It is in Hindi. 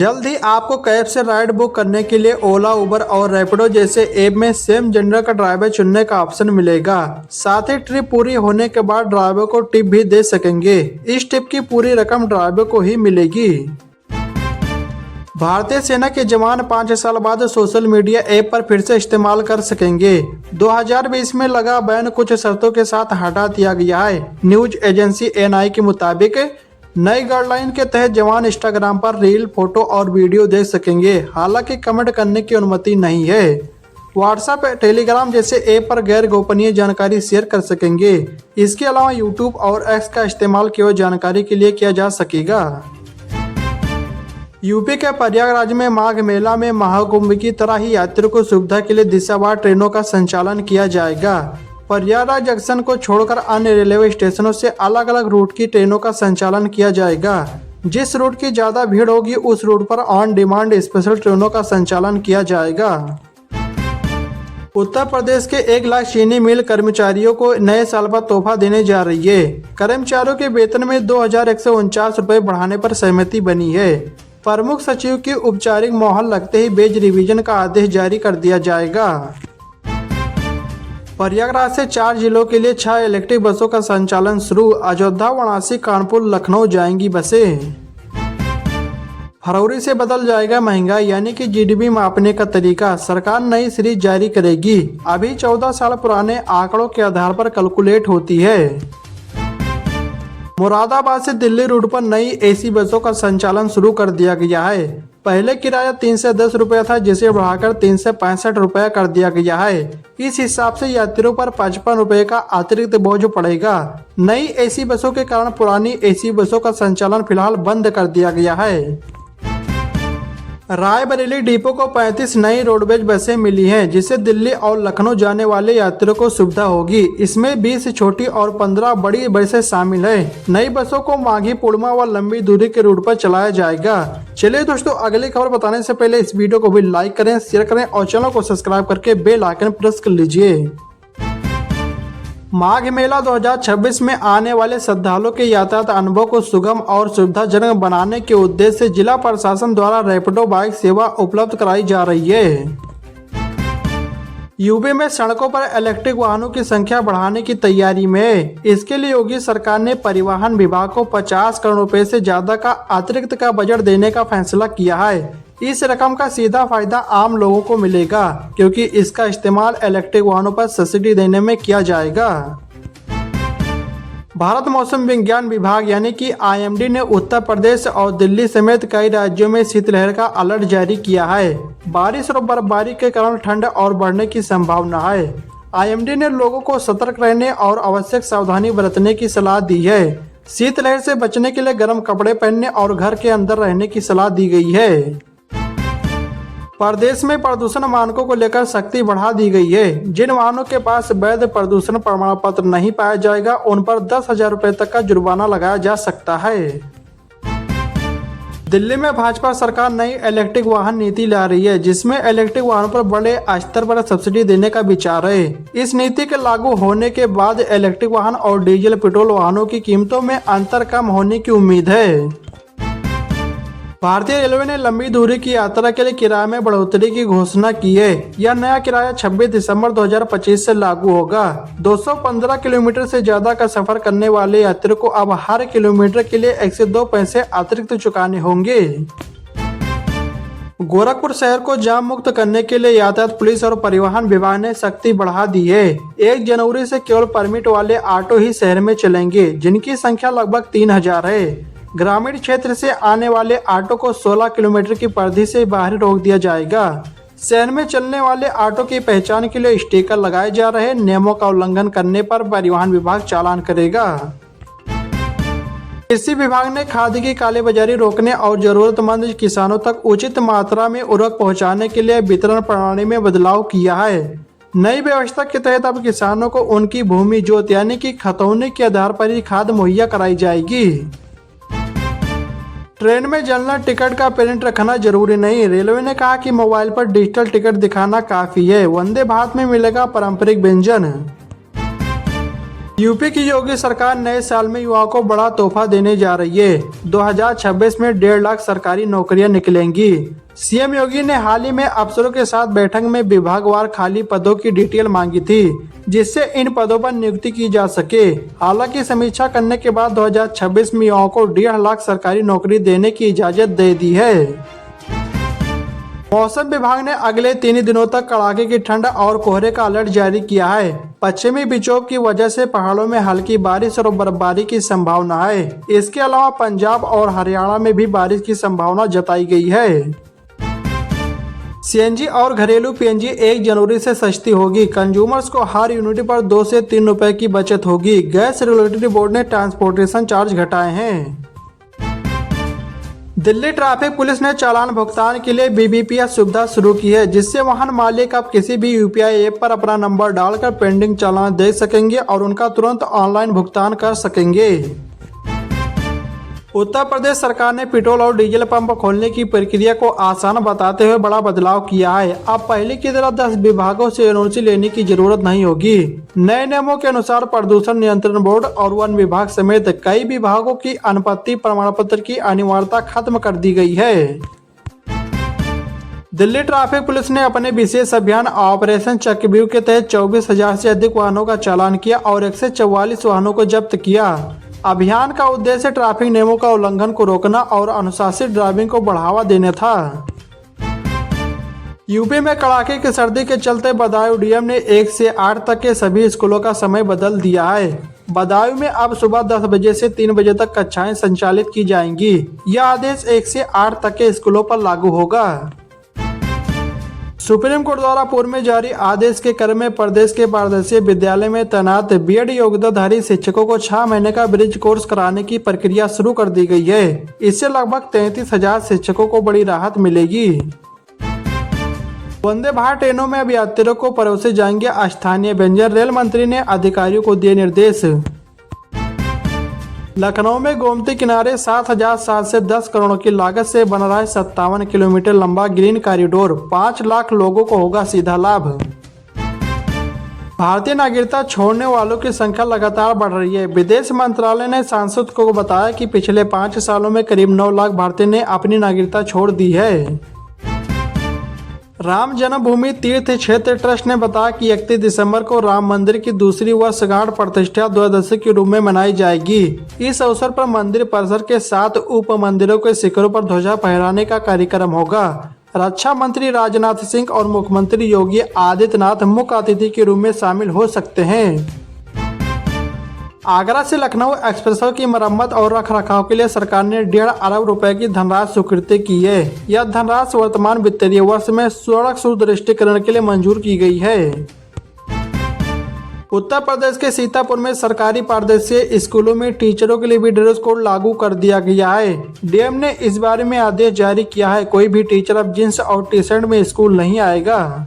जल्द ही आपको कैब से राइड बुक करने के लिए ओला, उबर और रैपिडो जैसे ऐप में सेम जेंडर का ड्राइवर चुनने का ऑप्शन मिलेगा। साथ ही ट्रिप पूरी होने के बाद ड्राइवर को टिप भी दे सकेंगे। इस टिप की पूरी रकम ड्राइवर को ही मिलेगी। भारतीय सेना के जवान 5 साल बाद सोशल मीडिया ऐप पर फिर से इस्तेमाल कर सकेंगे। 2020 में लगा बैन कुछ शर्तों के साथ हटा दिया गया है। न्यूज एजेंसी एएनआई के मुताबिक नई गाइडलाइन के तहत जवान इंस्टाग्राम पर रील, फोटो और वीडियो देख सकेंगे। हालांकि कमेंट करने की अनुमति नहीं है। व्हाट्सएप, टेलीग्राम जैसे ऐप पर गैर गोपनीय जानकारी शेयर कर सकेंगे। इसके अलावा यूट्यूब और एक्स का इस्तेमाल केवल जानकारी के लिए किया जा सकेगा। यूपी के प्रयागराज में माघ मेला में महाकुंभ की तरह ही यात्रियों को सुविधा के लिए दिशावार ट्रेनों का संचालन किया जाएगा। प्रयागराज जंक्शन को छोड़कर अन्य रेलवे स्टेशनों से अलग अलग रूट की ट्रेनों का संचालन किया जाएगा। जिस रूट की ज्यादा भीड़ होगी उस रूट पर ऑन डिमांड स्पेशल ट्रेनों का संचालन किया जाएगा। उत्तर प्रदेश के 1 लाख चीनी मिल कर्मचारियों को नए साल पर तोहफा देने जा रही है। कर्मचारियों के वेतन में 2149 रुपये बढ़ाने पर सहमति बनी है। प्रमुख सचिव की औपचारिक मोहर लगते ही वेज रिवीजन का आदेश जारी कर दिया जाएगा। प्रयागराज से 4 जिलों के लिए 6 इलेक्ट्रिक बसों का संचालन शुरू। अयोध्या, वाराणसी, कानपुर, लखनऊ जाएंगी बसें। फरवरी से बदल जाएगा महंगाई यानी कि जीडीपी मापने का तरीका। सरकार नई सीरीज जारी करेगी। अभी 14 साल पुराने आंकड़ों के आधार पर कैलकुलेट होती है। मुरादाबाद से दिल्ली रूट पर नई एसी बसों का संचालन शुरू कर दिया गया है। पहले किराया 310 रुपया था, जिसे बढ़ाकर 365 रुपया कर दिया गया है। इस हिसाब से यात्रियों पर 55 रुपये का अतिरिक्त बोझ पड़ेगा। नई एसी बसों के कारण पुरानी एसी बसों का संचालन फिलहाल बंद कर दिया गया है। रायबरेली डिपो को 35 नई रोडवेज बसें मिली हैं, जिससे दिल्ली और लखनऊ जाने वाले यात्रियों को सुविधा होगी। इसमें 20 छोटी और 15 बड़ी बसें शामिल हैं। नई बसों को माघी पूर्णिमा व लंबी दूरी के रूट पर चलाया जाएगा। चलिए दोस्तों, अगली खबर बताने से पहले इस वीडियो को भी लाइक करें, शेयर करें और चैनल को सब्सक्राइब करके बेल आइकन प्रेस कर लीजिए। माघ मेला 2026 में आने वाले श्रद्धालुओं के यातायात अनुभव को सुगम और सुविधाजनक बनाने के उद्देश्य से जिला प्रशासन द्वारा रैपिडो बाइक सेवा उपलब्ध कराई जा रही है। यूपी में सड़कों पर इलेक्ट्रिक वाहनों की संख्या बढ़ाने की तैयारी में है। इसके लिए योगी सरकार ने परिवहन विभाग को 50 करोड़ रुपए से ज्यादा का अतिरिक्त का बजट देने का फैसला किया है। इस रकम का सीधा फायदा आम लोगों को मिलेगा, क्योंकि इसका इस्तेमाल इलेक्ट्रिक वाहनों पर सब्सिडी देने में किया जाएगा। भारत मौसम विज्ञान विभाग यानी कि आईएमडी ने उत्तर प्रदेश और दिल्ली समेत कई राज्यों में शीतलहर का अलर्ट जारी किया है। बारिश और बर्फबारी के कारण ठंड और बढ़ने की संभावना है। आईएमडी ने लोगों को सतर्क रहने और आवश्यक सावधानी बरतने की सलाह दी है। शीतलहर से बचने के लिए गर्म कपड़े पहनने और घर के अंदर रहने की सलाह दी गई है। प्रदेश में प्रदूषण मानकों को लेकर सख्ती बढ़ा दी गई है। जिन वाहनों के पास वैध प्रदूषण प्रमाण पत्र नहीं पाया जाएगा, उन पर 10,000 रुपये तक का जुर्माना लगाया जा सकता है। दिल्ली में भाजपा सरकार नई इलेक्ट्रिक वाहन नीति ला रही है, जिसमें इलेक्ट्रिक वाहनों पर बड़े स्तर पर सब्सिडी देने का विचार है। इस नीति के लागू होने के बाद इलेक्ट्रिक वाहन और डीजल पेट्रोल वाहनों की कीमतों में अंतर कम होने की उम्मीद है। भारतीय रेलवे ने लंबी दूरी की यात्रा के लिए किराए में बढ़ोतरी की घोषणा की है। यह नया किराया 26 दिसंबर 2025 से लागू होगा। 215 किलोमीटर से ज्यादा का सफर करने वाले यात्रियों को अब हर किलोमीटर के लिए 102 पैसे अतिरिक्त चुकाने होंगे। गोरखपुर शहर को जाम मुक्त करने के लिए यातायात पुलिस और परिवहन विभाग ने सख्ती बढ़ा दी है। 1 जनवरी से केवल परमिट वाले ऑटो ही शहर में चलेंगे, जिनकी संख्या लगभग 3000 है। ग्रामीण क्षेत्र से आने वाले ऑटो को 16 किलोमीटर की परिधि से बाहर रोक दिया जाएगा। शहर में चलने वाले ऑटो की पहचान के लिए स्टिकर लगाए जा रहे। नियमों का उल्लंघन करने पर परिवहन विभाग चालान करेगा। कृषि विभाग ने खाद की कालेबाजारी रोकने और जरूरतमंद किसानों तक उचित मात्रा में उर्वरक पहुंचाने के लिए वितरण प्रणाली में बदलाव किया है। नई व्यवस्था के तहत अब किसानों को उनकी भूमि जोत यानी कि खतौनी के आधार पर ही खाद मुहैया कराई जाएगी। ट्रेन में जनरल टिकट का प्रिंट रखना जरूरी नहीं। रेलवे ने कहा कि मोबाइल पर डिजिटल टिकट दिखाना काफी है। वंदे भारत में मिलेगा पारंपरिक व्यंजन। यूपी की योगी सरकार नए साल में युवाओं को बड़ा तोहफा देने जा रही है। 2026 में 1.5 लाख सरकारी नौकरियां निकलेंगी। सीएम योगी ने हाल ही में अफसरों के साथ बैठक में विभागवार खाली पदों की डिटेल मांगी थी, जिससे इन पदों पर नियुक्ति की जा सके। हालांकि समीक्षा करने के बाद 2026 में युवाओं को 1.5 लाख सरकारी नौकरी देने की इजाजत दे दी है। मौसम विभाग ने अगले 3 दिनों तक कड़ाके की ठंड और कोहरे का अलर्ट जारी किया है। पश्चिमी विक्षोभ की वजह से पहाड़ों में हल्की बारिश और बर्फबारी की संभावना है। इसके अलावा पंजाब और हरियाणा में भी बारिश की संभावना जताई गई है। सीएनजी और घरेलू पीएनजी 1 जनवरी से सस्ती होगी। कंज्यूमर्स को हर यूनिट पर 2 से 3 रुपए की बचत होगी। गैस रेगुलेटरी बोर्ड ने ट्रांसपोर्टेशन चार्ज घटाए हैं। दिल्ली ट्रैफिक पुलिस ने चालान भुगतान के लिए बीबीपीएस सुविधा शुरू की है, जिससे वाहन मालिक अब किसी भी यूपीआई ऐप पर अपना नंबर डालकर पेंडिंग चालान देख सकेंगे और उनका तुरंत ऑनलाइन भुगतान कर सकेंगे। उत्तर प्रदेश सरकार ने पेट्रोल और डीजल पंप खोलने की प्रक्रिया को आसान बताते हुए बड़ा बदलाव किया है। अब पहले की तरह 10 विभागों से एनओसी लेने की जरूरत नहीं होगी। नए नियमों के अनुसार प्रदूषण नियंत्रण बोर्ड और वन विभाग समेत कई विभागों की अनुपत्ति प्रमाण पत्र की अनिवार्यता खत्म कर दी गई है। दिल्ली ट्रैफिक पुलिस ने अपने विशेष अभियान ऑपरेशन चक्रव्यूह के तहत 24,000 से अधिक वाहनों का चालान किया और 144 वाहनों को जब्त किया। अभियान का उद्देश्य ट्रैफिक नियमों का उल्लंघन को रोकना और अनुशासित ड्राइविंग को बढ़ावा देना था। यूपी में कड़ाके की सर्दी के चलते बदायूं डीएम ने 1 से 8 तक के सभी स्कूलों का समय बदल दिया है। बदायूं में अब सुबह 10 बजे से 3 बजे तक कक्षाएं संचालित की जाएंगी। यह आदेश 1 से 8 तक के स्कूलों पर लागू होगा। सुप्रीम कोर्ट द्वारा पूर्व में जारी आदेश के क्रम में प्रदेश के पारदर्शी विद्यालय में तैनात बीएड योग्यताधारी शिक्षकों को 6 महीने का ब्रिज कोर्स कराने की प्रक्रिया शुरू कर दी गई है। इससे लगभग 33,000 शिक्षकों को बड़ी राहत मिलेगी। वंदे भारत ट्रेनों में अब यात्रियों को परोसे जाएंगे स्थानीय व्यंजन। रेल मंत्री ने अधिकारियों को दिए निर्देश। लखनऊ में गोमती किनारे 7,710 करोड़ की लागत से बन रहा है 57 किलोमीटर लंबा ग्रीन कॉरिडोर। 5 लाख लोगों को होगा सीधा लाभ। भारतीय नागरिकता छोड़ने वालों की संख्या लगातार बढ़ रही है। विदेश मंत्रालय ने सांसद को बताया कि पिछले 5 सालों में करीब 9 लाख भारतीयों ने अपनी नागरिकता छोड़ दी है। राम जन्मभूमि तीर्थ क्षेत्र ट्रस्ट ने बताया कि 31 दिसंबर को राम मंदिर की दूसरी वर्षगांठ प्रतिष्ठा द्वादशी के रूप में मनाई जाएगी। इस अवसर पर मंदिर परिसर के 7 उप मंदिरों के शिखरों पर ध्वजा फहराने का कार्यक्रम होगा। रक्षा मंत्री राजनाथ सिंह और मुख्यमंत्री योगी आदित्यनाथ मुख्य अतिथि के रूप में शामिल हो सकते हैं। आगरा से लखनऊ एक्सप्रेसवे की मरम्मत और रखरखाव के लिए सरकार ने 1.5 अरब रुपए की धनराशि स्वीकृत की है। यह धनराशि वर्तमान वित्तीय वर्ष में सड़क सुदृढ़ीकरण के लिए मंजूर की गई है। उत्तर प्रदेश के सीतापुर में सरकारी पारदर्शी स्कूलों में टीचरों के लिए भी ड्रेस कोड लागू कर दिया गया है। डीएम ने इस बारे में आदेश जारी किया है। कोई भी टीचर अब जींस और टी शर्ट में स्कूल नहीं आएगा।